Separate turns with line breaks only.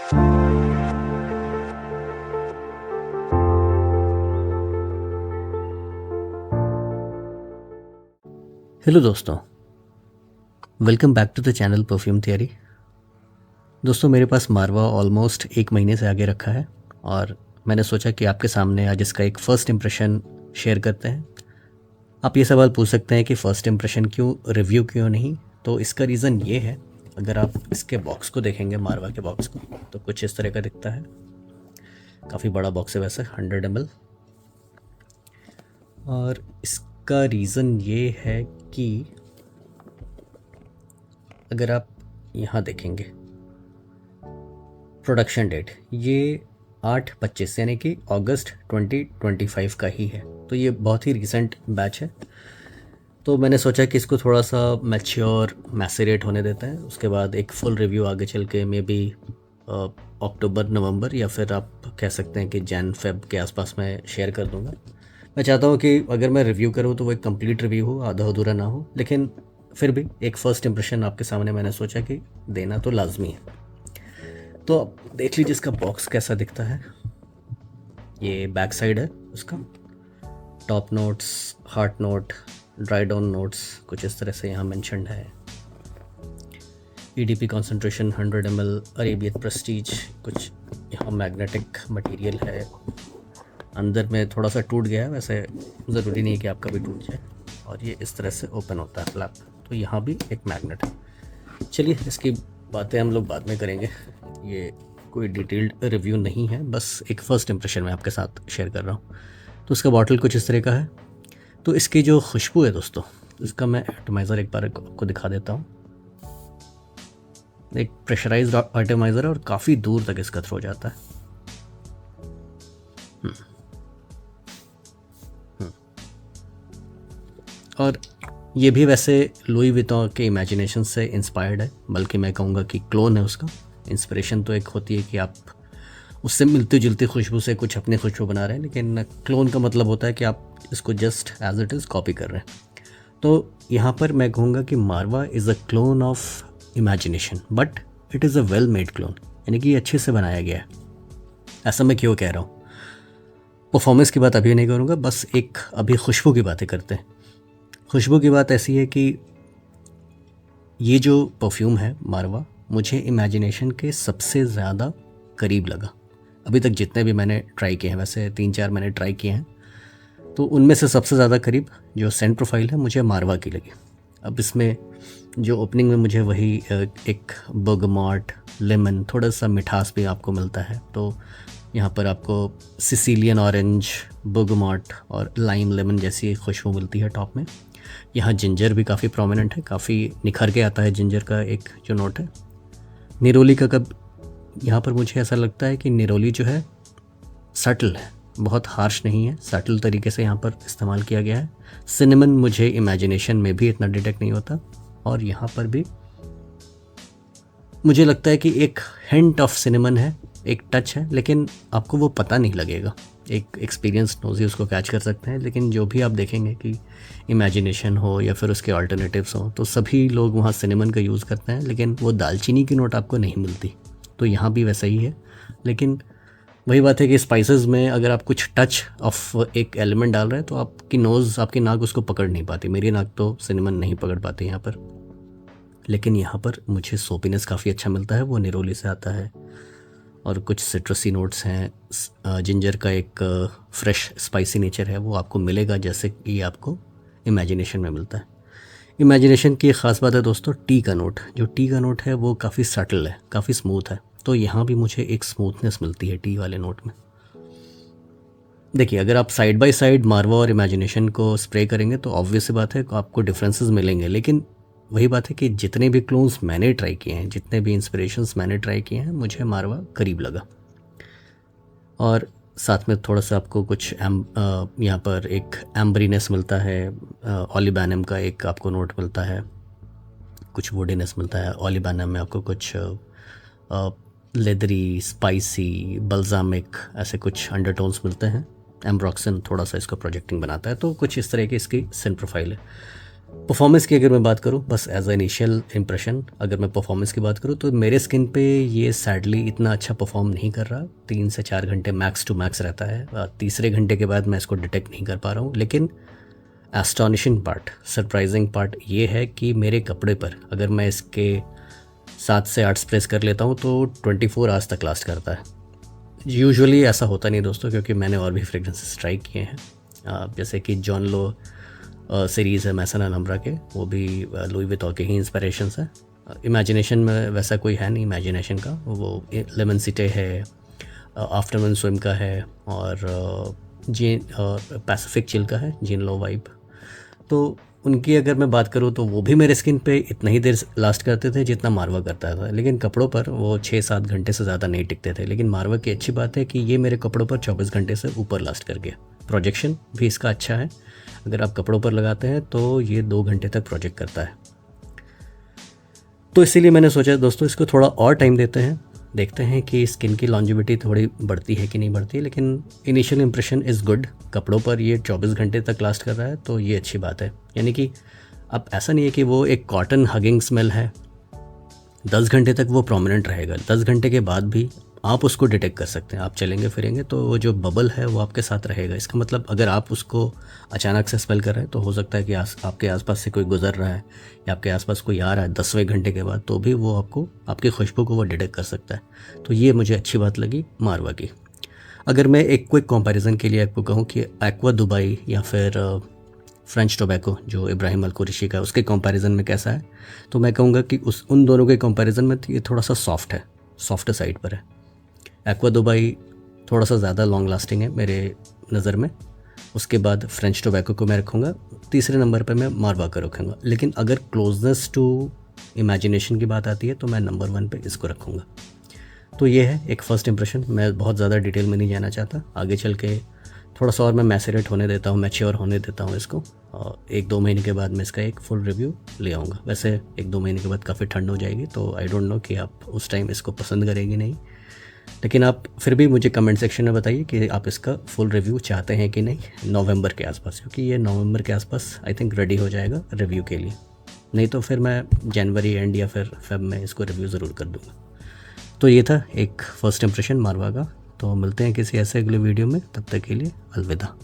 Hello दोस्तों, welcome back to the channel perfume theory. दोस्तों, मेरे पास मारवा ऑलमोस्ट 1 महीने से आगे रखा है और मैंने सोचा कि आपके सामने आज इसका एक फ़र्स्ट इम्प्रेशन शेयर करते हैं। आप ये सवाल पूछ सकते हैं कि फ़र्स्ट इम्प्रेशन क्यों, रिव्यू क्यों नहीं? तो इसका रीज़न ये है, अगर आप इसके बॉक्स को देखेंगे, मारवा के बॉक्स को, तो कुछ इस तरह का दिखता है। काफ़ी बड़ा बॉक्स है वैसे, 100 ml। और इसका रीज़न ये है कि अगर आप यहाँ देखेंगे प्रोडक्शन डेट, ये 8/25 यानी कि अगस्त 2025 का ही है, तो ये बहुत ही रिसेंट बैच है। तो मैंने सोचा कि इसको थोड़ा सा मैच्योर, मैसेरेट होने देते हैं, उसके बाद एक फुल रिव्यू आगे चल के मे बी अक्टूबर नवंबर या फिर आप कह सकते हैं कि जैन फेब के आसपास मैं शेयर कर दूंगा। मैं चाहता हूँ कि अगर मैं रिव्यू करूँ तो वो एक कंप्लीट रिव्यू हो, आधा अधूरा ना हो, लेकिन फिर भी एक फ़र्स्ट इंप्रेशन आपके सामने मैंने सोचा कि देना तो लाजमी है। तो अब देख लीजिए इसका बॉक्स कैसा दिखता है। ये बैक साइड है उसका। Top notes, heart note, dry down notes कुछ इस तरह से यहाँ मेंशन्ड है। EDP concentration 100 ml, Arabian Prestige, कुछ यहाँ मैग्नेटिक मटेरियल है। अंदर में थोड़ा सा टूट गया है, वैसे ज़रूरी नहीं है कि आपका भी टूट जाए। और ये इस तरह से ओपन होता है फ्लैप, तो यहाँ भी एक मैग्नेट है। चलिए, इसकी बातें हम लोग बाद में करेंगे। ये कोई डिटेल्ड रिव्यू नहीं है, बस एक फ़र्स्ट इंप्रेशन मैं आपके साथ शेयर कर रहा हूँ। तो इसका बॉटल कुछ इस तरह का है। तो इसकी जो खुशबू है दोस्तों, इसका मैं एटमाइज़र एक बार आपको दिखा देता हूँ। एक प्रेशराइज्ड एटमाइज़र है और काफ़ी दूर तक इसका थ्रो जाता है। और ये भी वैसे लुई विटॉन के इमेजिनेशन से इंस्पायर्ड है, बल्कि मैं कहूँगा कि क्लोन है उसका। इंस्पिरेशन तो एक होती है कि आप उससे मिलती जुलती खुशबू से कुछ अपनी खुशबू बना रहे हैं, लेकिन क्लोन का मतलब होता है कि आप इसको just as it is copy कर रहे हैं। तो यहाँ पर मैं कहूँगा कि Marwa is a clone of imagination, but it is a well made clone, यानी कि अच्छे से बनाया गया है। ऐसा मैं क्यों कह रहा हूँ? परफॉर्मेंस की बात अभी नहीं करूँगा, बस एक अभी खुशबू की बातें करते हैं। खुशबू की बात ऐसी है कि ये जो परफ्यूम है मारवा, मुझे इमेजिनेशन के सबसे ज़्यादा करीब लगा अभी तक जितने भी मैंने ट्राई किए हैं। वैसे 3-4 मैंने ट्राई किए हैं, तो उनमें से सबसे ज़्यादा करीब जो सेंट प्रोफाइल है मुझे मारवा की लगी। अब इसमें जो ओपनिंग में मुझे वही एक बर्गमॉट, लेमन, थोड़ा सा मिठास भी आपको मिलता है। तो यहाँ पर आपको सिसिलियन ऑरेंज, बर्गमॉट और लाइम लेमन जैसी खुशबू मिलती है टॉप में। यहाँ जिंजर भी काफ़ी प्रोमिनेंट है, काफ़ी निखर के आता है जिंजर का एक जो नोट है। निरोली का कब यहाँ पर मुझे ऐसा लगता है कि निरोली जो है सटल है, बहुत हार्श नहीं है, सटल तरीके से यहाँ पर इस्तेमाल किया गया है। सिनेमन मुझे इमेजिनेशन में भी इतना डिटेक्ट नहीं होता, और यहाँ पर भी मुझे लगता है कि एक हिंट ऑफ सिनेमन है, एक टच है, लेकिन आपको वो पता नहीं लगेगा। एक एक्सपीरियंस नोज़ी उसको कैच कर सकते हैं, लेकिन जो भी आप देखेंगे कि इमेजिनेशन हो या फिर उसके अल्टरनेटिव्स हो, तो सभी लोग वहाँ सिनेमन का यूज़ करते हैं, लेकिन वो दालचीनी की नोट आपको नहीं मिलती। तो यहाँ भी वैसा ही है, लेकिन वही बात है कि स्पाइसेस में अगर आप कुछ टच ऑफ एक एलिमेंट डाल रहे हैं तो आपकी नोज़, आपकी नाक उसको पकड़ नहीं पाती। मेरी नाक तो सिनेमन नहीं पकड़ पाती यहाँ पर, लेकिन यहाँ पर मुझे सोपीनेस काफ़ी अच्छा मिलता है, वो निरोली से आता है। और कुछ सिट्रसी नोट्स हैं, जिंजर का एक फ्रेश स्पाइसी नेचर है, वो आपको मिलेगा जैसे कि आपको इमेजिनेशन में मिलता है। इमेजिनेशन की एक ख़ास बात है दोस्तों, टी का नोट। जो टी का नोट है वो काफ़ी सटल है, काफ़ी स्मूथ है, तो यहाँ भी मुझे एक स्मूथनेस मिलती है टी वाले नोट में। देखिए, अगर आप साइड बाय साइड मारवा और इमेजिनेशन को स्प्रे करेंगे तो ऑब्वियस सी बात है आपको डिफरेंसेस मिलेंगे, लेकिन वही बात है कि जितने भी क्लोन्स मैंने ट्राई किए हैं, जितने भी इंस्पिरेशंस मैंने ट्राई किए हैं, मुझे मारवा करीब लगा। और साथ में थोड़ा सा आपको कुछ यहाँ पर एक एम्बरीनेस मिलता है, ओलिबैनम का एक आपको नोट मिलता है, कुछ वुडीनेस मिलता है। ओलिबैनम में आपको कुछ लेदरी, स्पाइसी, बल्जामिक ऐसे कुछ अंडरटोन्स मिलते हैं। एम्ब्रॉक्सन थोड़ा सा इसको प्रोजेक्टिंग बनाता है। तो कुछ इस तरह की इसकी सेंट प्रोफाइल है। परफॉर्मेंस की अगर मैं बात करूँ, बस एज अ इनिशियल इम्प्रेशन अगर मैं परफॉर्मेंस की बात करूँ तो मेरे स्किन पे ये सैडली इतना अच्छा परफॉर्म नहीं कर रहा। 3 से 4 घंटे मैक्स टू मैक्स रहता है। तीसरे घंटे के बाद मैं इसको डिटेक्ट नहीं कर पा रहा हूँ। लेकिन एस्टॉनिशिंग पार्ट, सरप्राइजिंग पार्ट ये है कि मेरे कपड़े पर अगर मैं इसके 7 से 8 स्प्रेस कर लेता हूँ तो 24 आवर्स तक लास्ट करता है। यूजुअली ऐसा होता नहीं दोस्तों, क्योंकि मैंने और भी फ्रेगरेंसेस ट्राई किए हैं, जैसे कि जॉन लो सीरीज़ है मैसन एंड अम्ब्रा के, वो भी लुई विटॉन के ही इंस्पिरेशंस है। इमेजिनेशन में वैसा कोई है नहीं इमेजिनेशन का, वो लेमन सिटे है, आफ्टरनून स्विम का है, और जीन पैसिफिक चिल का है, जीन लो वाइब। तो उनकी अगर मैं बात करूँ तो वो भी मेरे स्किन पे इतना ही देर लास्ट करते थे जितना मारवा करता था, लेकिन कपड़ों पर वो 6-7 घंटे से ज़्यादा नहीं टिकते थे। लेकिन मारवा की अच्छी बात है कि ये मेरे कपड़ों पर 24 घंटे से ऊपर लास्ट कर गया। प्रोजेक्शन भी इसका अच्छा है, अगर आप कपड़ों पर लगाते हैं तो ये 2 घंटे तक प्रोजेक्ट करता है। तो इसीलिए मैंने सोचा दोस्तों इसको थोड़ा और टाइम देते हैं, देखते हैं कि स्किन की लॉन्जिविटी थोड़ी बढ़ती है कि नहीं बढ़ती। लेकिन इनिशियल इंप्रेशन इज़ गुड। कपड़ों पर ये 24 घंटे तक लास्ट कर रहा है तो ये अच्छी बात है। यानी कि अब ऐसा नहीं है कि वो एक कॉटन हगिंग स्मेल है, 10 घंटे तक वो प्रोमिनेंट रहेगा। 10 घंटे के बाद भी आप उसको डिटेक्ट कर सकते हैं। आप चलेंगे फिरेंगे तो वो जो बबल है वो आपके साथ रहेगा। इसका मतलब अगर आप उसको अचानक से स्मेल कर रहे हैं तो हो सकता है कि आपके आसपास से कोई गुजर रहा है या आपके आसपास कोई आ रहा है 10वें घंटे के बाद, तो भी वो आपको आपकी खुशबू को वो डिटेक्ट कर सकता है। तो ये मुझे अच्छी बात लगी मारवा की। अगर मैं एक क्विक कंपैरिजन के लिए आपको कहूँ कि एक्वा दुबई या फिर फ्रेंच टोबैको जो इब्राहिम अल कुरैशी का, उसके कंपैरिजन में कैसा है, तो मैं कहूँगा कि उन दोनों के कंपैरिजन में ये थोड़ा सा सॉफ्ट है, सॉफ्ट साइड पर है। एक्वा दुबई थोड़ा सा ज़्यादा लॉन्ग लास्टिंग है मेरे नज़र में। उसके बाद फ्रेंच टोबैको को मैं रखूँगा, तीसरे नंबर पर मैं मारवा को रखूँगा। लेकिन अगर क्लोजनेस टू इमेजिनेशन की बात आती है तो मैं नंबर 1 पे इसको रखूँगा। तो ये है एक फ़र्स्ट इंप्रेशन। मैं बहुत ज़्यादा डिटेल में नहीं जाना चाहता, आगे चल के थोड़ा सा और मैं मैसेरेट होने देता हूँ, मैच्योर होने देता हूँ इसको, और 1-2 महीने के बाद मैं इसका एक फुल रिव्यू ले आऊँगा। वैसे 1-2 महीने के बाद काफ़ी ठंड हो जाएगी तो आई डोंट नो कि आप उस टाइम इसको पसंद करेंगे नहीं, लेकिन आप फिर भी मुझे कमेंट सेक्शन में बताइए कि आप इसका फुल रिव्यू चाहते हैं कि नहीं नवंबर के आसपास, क्योंकि ये नवंबर के आसपास आई थिंक रेडी हो जाएगा रिव्यू के लिए। नहीं तो फिर मैं जनवरी एंड या फिर फेब में इसको रिव्यू ज़रूर कर दूँगा। तो ये था एक फ़र्स्ट इंप्रेशन मारवा का। तो मिलते हैं किसी ऐसे अगले वीडियो में, तब तक के लिए अलविदा।